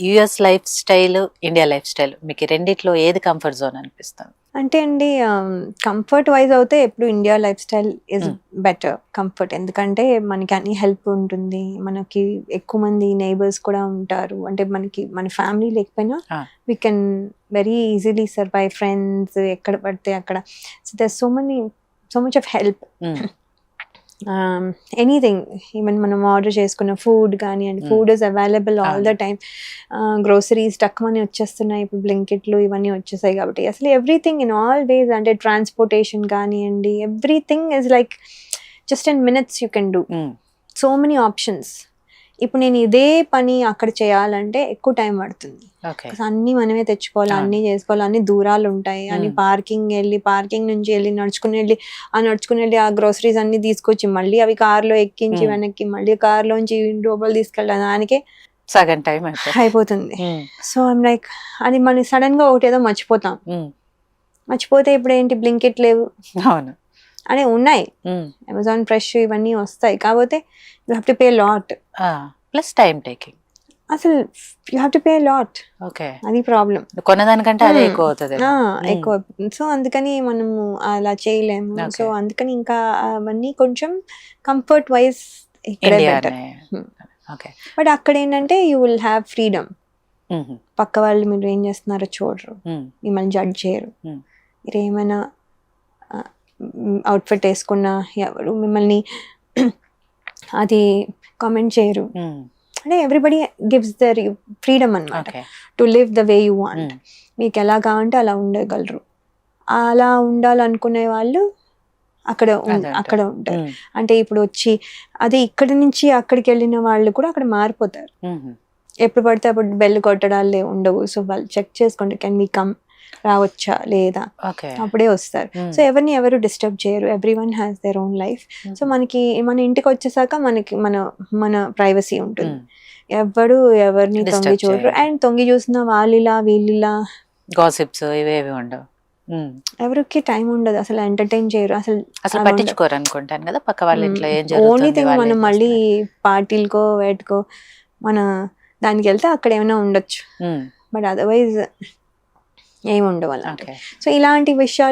US life style, India life style మీకు రెండిట్లో ఏది కంఫర్ట్ జోన్ అనిపిస్తుంది? అంటే అండి కంఫర్ట్ వైజ్ అయితే ఎప్పుడు India life style is better comfort. ఎందుకంటే మనకి అన్ని హెల్ప్ ఉంటుంది, మనకి ఎక్కువ మంది నైబర్స్ కూడా ఉంటారు. అంటే మనకి మన ఫ్యామిలీ లేకపోయినా we can very easily survive, friends ఎక్కడ పడితే అక్కడ. So there so much of help. Anything, even మనం ఆర్డర్ చేసుకున్న ఫుడ్ కానివ్వండి, food is available all the time. Groceries టక్కుమని వచ్చేస్తున్నాయి ఇప్పుడు, బ్లింకిట్లు ఇవన్నీ వచ్చేసాయి కాబట్టి అసలు ఎవ్రీథింగ్ ఇన్ ఆల్ వేస్. అంటే ట్రాన్స్పోర్టేషన్ కానివ్వండి, everything is like just in minutes you can do. So many options. ఇప్పుడు నేను ఇదే పని అక్కడ చేయాలంటే ఎక్కువ టైం పడుతుంది. అన్ని మనమే తెచ్చుకోవాలి, అన్ని చేసుకోవాలి, అన్ని దూరాలు ఉంటాయి, అన్ని పార్కింగ్ నుంచి వెళ్ళి నడుచుకుని వెళ్ళి ఆ గ్రోసరీస్ అన్ని తీసుకొచ్చి మళ్ళీ అవి కార్లో ఎక్కించి వెనక్కి మళ్ళీ కార్లోంచి లోపల తీసుకెళ్ళడానికి దానికే సగం టైం అయిపోతుంది. సో ఐమ్ లైక్, అది మనం సడన్ గా ఒకటి ఏదో మర్చిపోతే ఇప్పుడు ఏంటి, బ్లింకిట్ లేవు అని ఉన్నాయి, అమెజాన్ ఫ్రెష్ ఇవన్నీ వస్తాయి, కాకపోతే you have to pay lot plus time taking. అసలు you have to pay lot. Okay, అది ప్రాబ్లం. కొన్నదానికంటే అదే ఎక్కువ అవుతుంది. ఎక్కువ. సో అందుకని మనము అలా చేయలేము. సో అందుకని ఇంకా అవన్నీ కొంచెం కంఫర్ట్ వైజ్ ఇక్కడే బెటర్. బట్ అక్కడ ఏంటంటే యూ విల్ హ్యావ్ ఫ్రీడమ్. పక్క వాళ్ళు మీరు ఏం చేస్తున్నారో చూడరు, మిమ్మల్ని జడ్జ్ చేయరు. మీరు ఏమైనా అవుట్ఫిట్ వేసుకున్నా ఎవరు మిమ్మల్ని అది కామెంట్ చేయరు. అంటే ఎవ్రీబడి గివ్స్ దర్ ఫ్రీడమ్ అన్నమాట to live the way you want. మీకు ఎలా కావాలంటే అలా ఉండగలరు. అలా ఉండాలనుకునే వాళ్ళు అక్కడ ఉంటారు. అంటే ఇప్పుడు వచ్చి అదే ఇక్కడి నుంచి అక్కడికి వెళ్ళిన వాళ్ళు కూడా అక్కడ మారిపోతారు. ఎప్పుడు పడితే అప్పుడు బెల్ కొట్టడాలు ఉండవు. సో వాళ్ళు చెక్ చేసుకోండి, కెన్ వి కమ్, రావచ్చా లేదా, అప్పుడే వస్తారు. సో ఎవరు డిస్టర్బ్ చేయరు. Every one has their own life. So మనకి మన ఇంటికి వచ్చేసాక మనకి మన ప్రైవసీ ఉంటుంది. ఎవరు ఎవరిని తొంగి చూడరు. అండ్ తొంగి చూసిన వాళ్ళిలా వీళ్ళిలా గాసిప్స్ ఇవేవి ఉండవు. ఎవరికి టైం ఉండదు, అసలు ఎంటర్టైన్ చేయరు, అసలు పట్టించుకోరు అనుకుంటాను కదా పక్క వాళ్ళు ఇట్లా ఏం జరుగుతుంది. ఓన్లీ థింగ్ మనం మళ్ళీ పార్టీలకో వేటుకో మన దానికి వెళ్తే అక్కడ ఏమైనా ఉండొచ్చు, బట్ అదర్వైజ్ ఏమి ఉండవు అలాంటి. సో ఇలాంటి విషయాలు